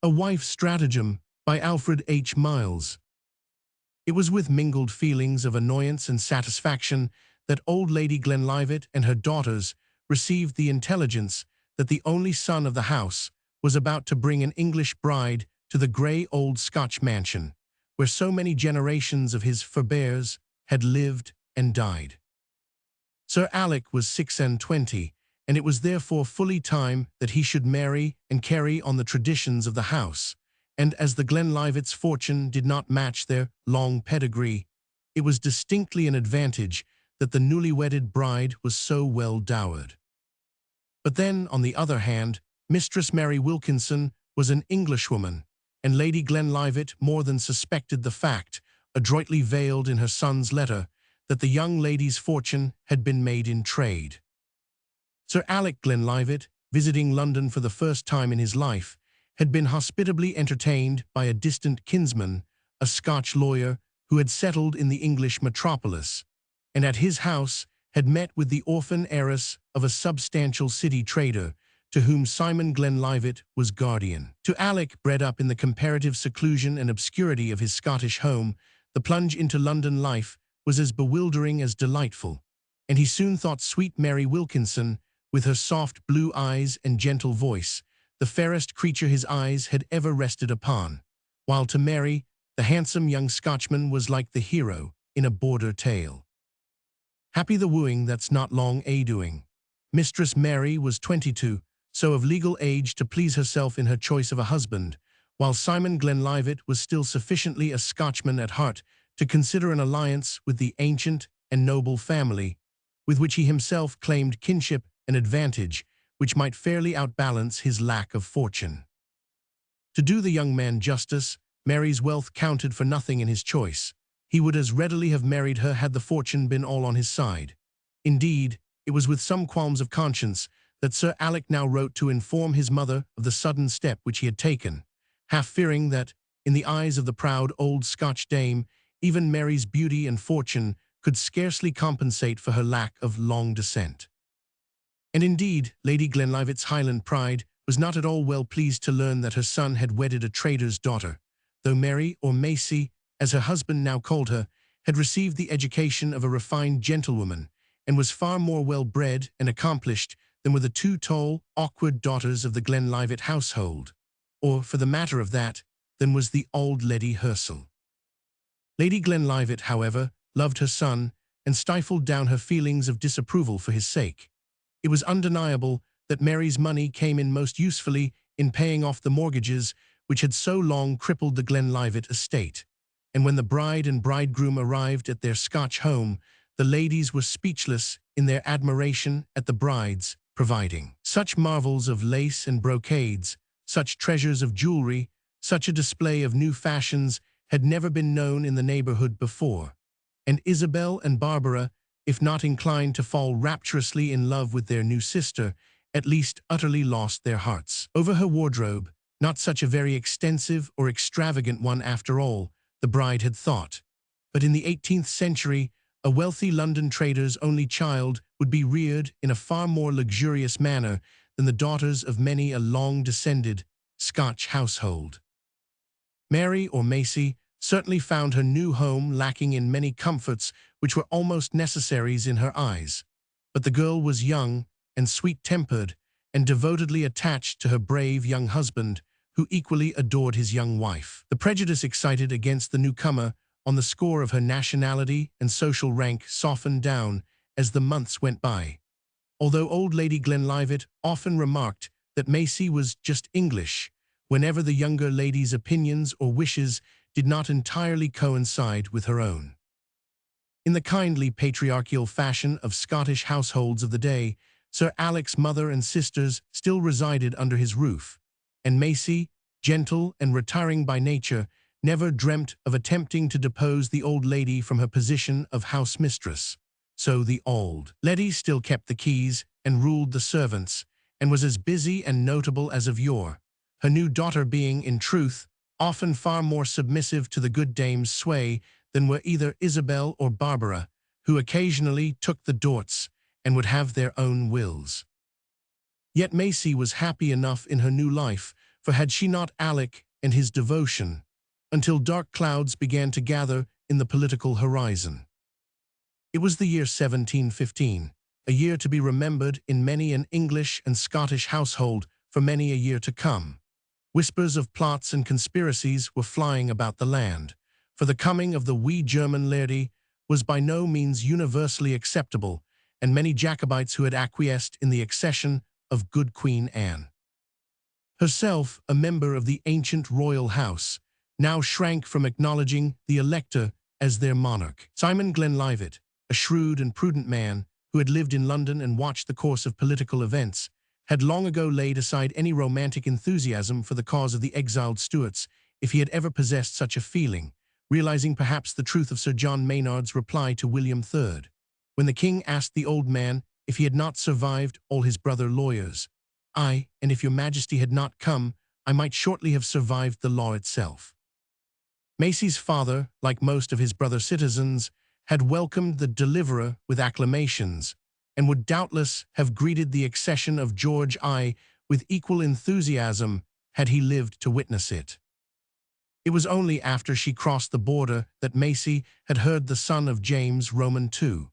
A Wife's Stratagem by Alfred H. It was with mingled feelings of annoyance and satisfaction that old Lady Glenlivet and her daughters received the intelligence that the only son of the house was about to bring an English bride to the grey old Scotch mansion, where so many generations of his forebears had lived and died. Sir Alec was 26, and it was therefore fully time that he should marry and carry on the traditions of the house, and as the Glenlivets' fortune did not match their long pedigree, it was distinctly an advantage that the newly-wedded bride was so well dowered. But then, on the other hand, Mistress Mary Wilkinson was an Englishwoman, and Lady Glenlivet more than suspected the fact, adroitly veiled in her son's letter, that the young lady's fortune had been made in trade. Sir Alec Glenlivet, visiting London for the first time in his life, had been hospitably entertained by a distant kinsman, a Scotch lawyer who had settled in the English metropolis, and at his house had met with the orphan heiress of a substantial city trader, to whom Simon Glenlivet was guardian. To Alec, bred up in the comparative seclusion and obscurity of his Scottish home, the plunge into London life was as bewildering as delightful, and he soon thought sweet Mary Wilkinson, with her soft blue eyes and gentle voice, the fairest creature his eyes had ever rested upon, while to Mary, the handsome young Scotchman was like the hero in a border tale. Happy the wooing that's not long a-doing. Mistress Mary was 22, so of legal age to please herself in her choice of a husband, while Simon Glenlivet was still sufficiently a Scotchman at heart to consider an alliance with the ancient and noble family, with which he himself claimed kinship, an advantage which might fairly outbalance his lack of fortune. To do the young man justice, Mary's wealth counted for nothing in his choice. He would as readily have married her had the fortune been all on his side. Indeed, it was with some qualms of conscience that Sir Alec now wrote to inform his mother of the sudden step which he had taken, half fearing that, in the eyes of the proud old Scotch dame, even Mary's beauty and fortune could scarcely compensate for her lack of long descent. And indeed, Lady Glenlivet's Highland pride was not at all well pleased to learn that her son had wedded a trader's daughter, though Mary, or Macy, as her husband now called her, had received the education of a refined gentlewoman, and was far more well-bred and accomplished than were the two tall, awkward daughters of the Glenlivet household, or, for the matter of that, than was the old Lady Herschel. Lady Glenlivet, however, loved her son, and stifled down her feelings of disapproval for his sake. It was undeniable that Mary's money came in most usefully in paying off the mortgages which had so long crippled the Glenlivet estate, and when the bride and bridegroom arrived at their Scotch home, the ladies were speechless in their admiration at the bride's providing. Such marvels of lace and brocades, such treasures of jewelry, such a display of new fashions had never been known in the neighborhood before, and Isabel and Barbara, if not inclined to fall rapturously in love with their new sister, at least utterly lost their hearts. Over her wardrobe, not such a very extensive or extravagant one after all, the bride had thought, but in the 18th century, a wealthy London trader's only child would be reared in a far more luxurious manner than the daughters of many a long-descended Scotch household. Mary, or Macy, certainly found her new home lacking in many comforts which were almost necessaries in her eyes, but the girl was young and sweet-tempered and devotedly attached to her brave young husband, who equally adored his young wife. The prejudice excited against the newcomer on the score of her nationality and social rank softened down as the months went by, although old Lady Glenlivet often remarked that Macy was just English, whenever the younger lady's opinions or wishes did not entirely coincide with her own. In the kindly patriarchal fashion of Scottish households of the day, Sir Alec's mother and sisters still resided under his roof, and Macy, gentle and retiring by nature, never dreamt of attempting to depose the old lady from her position of house mistress. So the old lady still kept the keys and ruled the servants, and was as busy and notable as of yore, her new daughter being, in truth, often far more submissive to the good dame's sway than were either Isabel or Barbara, who occasionally took the dorts and would have their own wills. Yet Macy was happy enough in her new life, for had she not Alec and his devotion, until dark clouds began to gather in the political horizon. It was the year 1715, a year to be remembered in many an English and Scottish household for many a year to come. Whispers of plots and conspiracies were flying about the land, for the coming of the wee German lairdy was by no means universally acceptable, and many Jacobites who had acquiesced in the accession of good Queen Anne, herself a member of the ancient royal house, now shrank from acknowledging the Elector as their monarch. Simon Glenlivet, a shrewd and prudent man who had lived in London and watched the course of political events, had long ago laid aside any romantic enthusiasm for the cause of the exiled Stuarts, if he had ever possessed such a feeling, realizing perhaps the truth of Sir John Maynard's reply to William III, when the king asked the old man if he had not survived all his brother lawyers. "Aye, and if your majesty had not come, I might shortly have survived the law itself." Macy's father, like most of his brother citizens, had welcomed the deliverer with acclamations, and would doubtless have greeted the accession of George I with equal enthusiasm had he lived to witness it. It was only after she crossed the border that Macy had heard the son of James Roman II,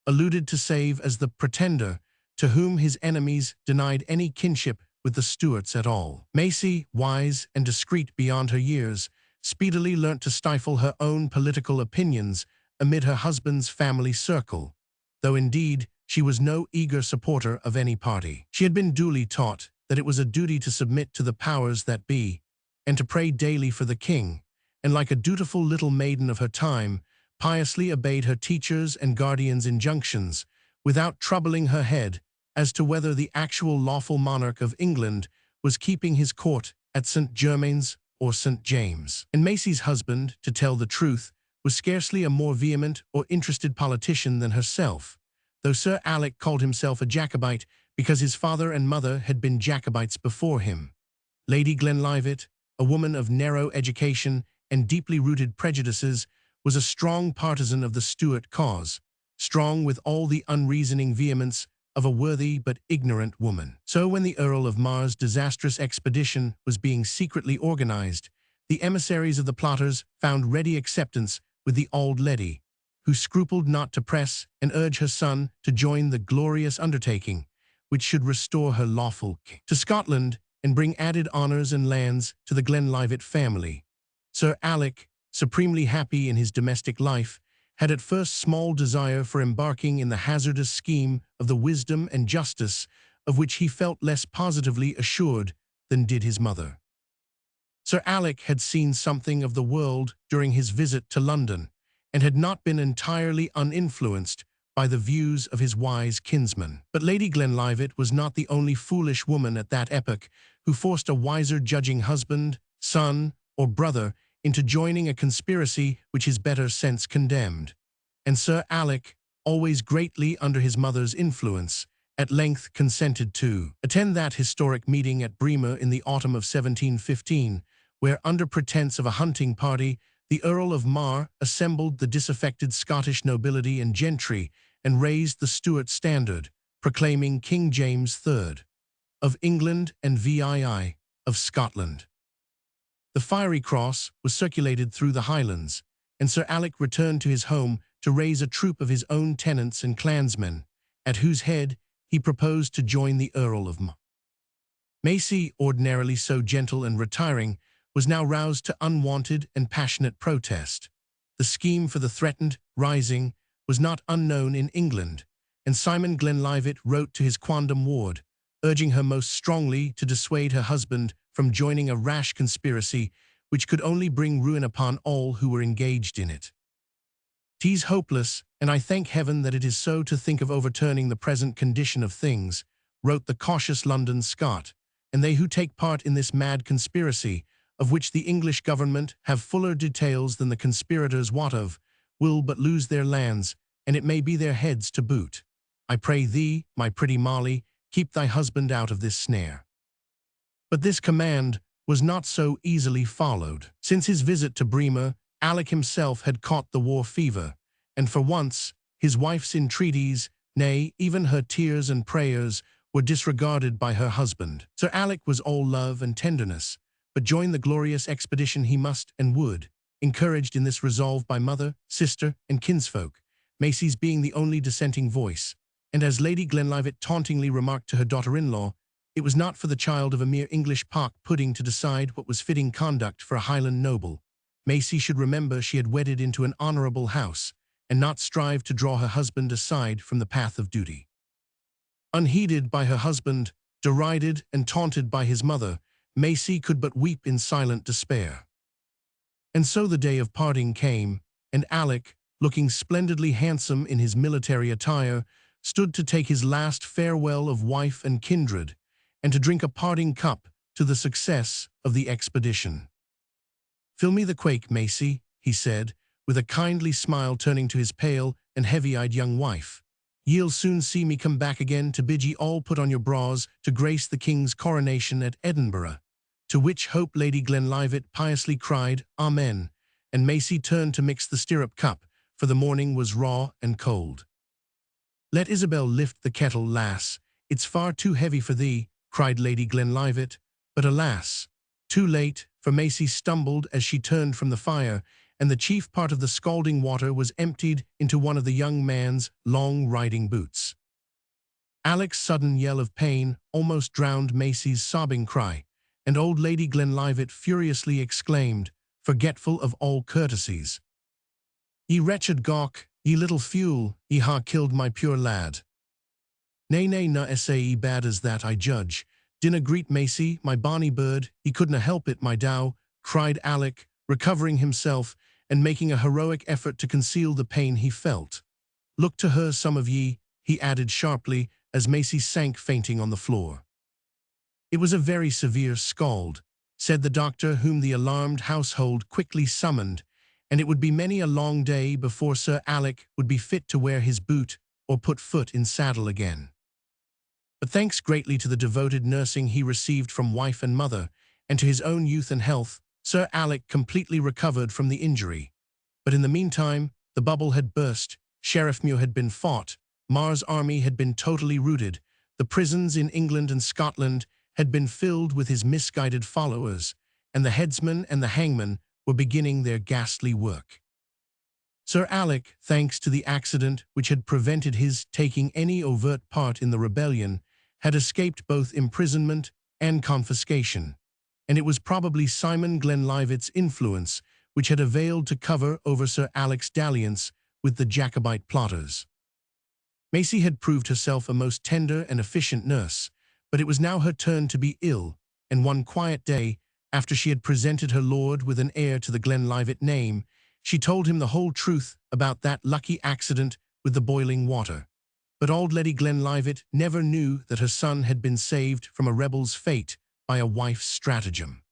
alluded to save as the pretender to whom his enemies denied any kinship with the Stuarts at all. Macy, wise and discreet beyond her years, speedily learnt to stifle her own political opinions amid her husband's family circle, though indeed she was no eager supporter of any party. She had been duly taught that it was a duty to submit to the powers that be, and to pray daily for the king, and like a dutiful little maiden of her time, piously obeyed her teachers' and guardians' injunctions, without troubling her head as to whether the actual lawful monarch of England was keeping his court at St. Germain's or St. James. And Macy's husband, to tell the truth, was scarcely a more vehement or interested politician than herself, though Sir Alec called himself a Jacobite because his father and mother had been Jacobites before him. Lady Glenlivet, a woman of narrow education and deeply rooted prejudices, was a strong partisan of the Stuart cause, strong with all the unreasoning vehemence of a worthy but ignorant woman. So when the Earl of Mar's disastrous expedition was being secretly organized, the emissaries of the plotters found ready acceptance with the old lady, who scrupled not to press and urge her son to join the glorious undertaking, which should restore her lawful king to Scotland and bring added honors and lands to the Glenlivet family. Sir Alec, supremely happy in his domestic life, had at first small desire for embarking in the hazardous scheme of the wisdom and justice of which he felt less positively assured than did his mother. Sir Alec had seen something of the world during his visit to London, and had not been entirely uninfluenced by the views of his wise kinsman. But Lady Glenlivet was not the only foolish woman at that epoch who forced a wiser judging husband, son, or brother into joining a conspiracy which his better sense condemned. And Sir Alec, always greatly under his mother's influence, at length consented to attend that historic meeting at Bremer in the autumn of 1715, where, under pretence of a hunting party, the Earl of Mar assembled the disaffected Scottish nobility and gentry and raised the Stuart standard, proclaiming King James III of England and VII of Scotland. The fiery cross was circulated through the Highlands, and Sir Alec returned to his home to raise a troop of his own tenants and clansmen, at whose head he proposed to join the Earl of Mar. Macy, ordinarily so gentle and retiring, was now roused to unwonted and passionate protest. The scheme for the threatened rising was not unknown in England, and Simon Glenlivet wrote to his quondam ward, urging her most strongly to dissuade her husband from joining a rash conspiracy which could only bring ruin upon all who were engaged in it. "'Tis hopeless, and I thank heaven that it is so, to think of overturning the present condition of things," wrote the cautious London Scot, "and they who take part in this mad conspiracy, of which the English government have fuller details than the conspirators wot of, will but lose their lands, and it may be their heads to boot. I pray thee, my pretty Molly, keep thy husband out of this snare." But this command was not so easily followed. Since his visit to Bremer, Alec himself had caught the war fever, and for once his wife's entreaties, nay, even her tears and prayers, were disregarded by her husband. Sir Alec was all love and tenderness, but join the glorious expedition he must and would, encouraged in this resolve by mother, sister, and kinsfolk, Macy's being the only dissenting voice. And as Lady Glenlivet tauntingly remarked to her daughter-in-law, it was not for the child of a mere English park pudding to decide what was fitting conduct for a Highland noble. Macy should remember she had wedded into an honorable house, and not strive to draw her husband aside from the path of duty. Unheeded by her husband, derided and taunted by his mother, Macy could but weep in silent despair. And so the day of parting came, and Alec, looking splendidly handsome in his military attire, stood to take his last farewell of wife and kindred, and to drink a parting cup to the success of the expedition. "Fill me the quake, Macy," he said, with a kindly smile turning to his pale and heavy-eyed young wife. "Ye'll soon see me come back again to bid ye all put on your bras to grace the king's coronation at Edinburgh." To which hope Lady Glenlivet piously cried, "Amen," and Macy turned to mix the stirrup cup, for the morning was raw and cold. "Let Isabel lift the kettle, lass. It's far too heavy for thee," cried Lady Glenlivet, but alas, too late, for Macy stumbled as she turned from the fire, and the chief part of the scalding water was emptied into one of the young man's long riding boots. Alec's sudden yell of pain almost drowned Macy's sobbing cry, and old Lady Glenlivet furiously exclaimed, forgetful of all courtesies, "Ye wretched gawk, ye little fool, ye ha killed my pure lad." "Nay, nay, na sae bad as that, I judge. Dinna greet Macy, my bonny bird, he couldna help it, my dow," cried Alec, recovering himself and making a heroic effort to conceal the pain he felt. "Look to her, some of ye," he added sharply, as Macy sank fainting on the floor. "It was a very severe scald," said the doctor, whom the alarmed household quickly summoned, and it would be many a long day before Sir Alec would be fit to wear his boot or put foot in saddle again. But thanks greatly to the devoted nursing he received from wife and mother, and to his own youth and health, Sir Alec completely recovered from the injury. But in the meantime, the bubble had burst, Sheriffmuir had been fought, Mar's army had been totally routed, the prisons in England and Scotland had been filled with his misguided followers, and the headsman and the hangman were beginning their ghastly work. Sir Alec, thanks to the accident which had prevented his taking any overt part in the rebellion, had escaped both imprisonment and confiscation, and it was probably Simon Glenlivet's influence which had availed to cover over Sir Alec's dalliance with the Jacobite plotters. Macy had proved herself a most tender and efficient nurse, but it was now her turn to be ill, and one quiet day, after she had presented her lord with an heir to the Glenlivet name, she told him the whole truth about that lucky accident with the boiling water. But old Lady Glenlivet never knew that her son had been saved from a rebel's fate by a wife's stratagem.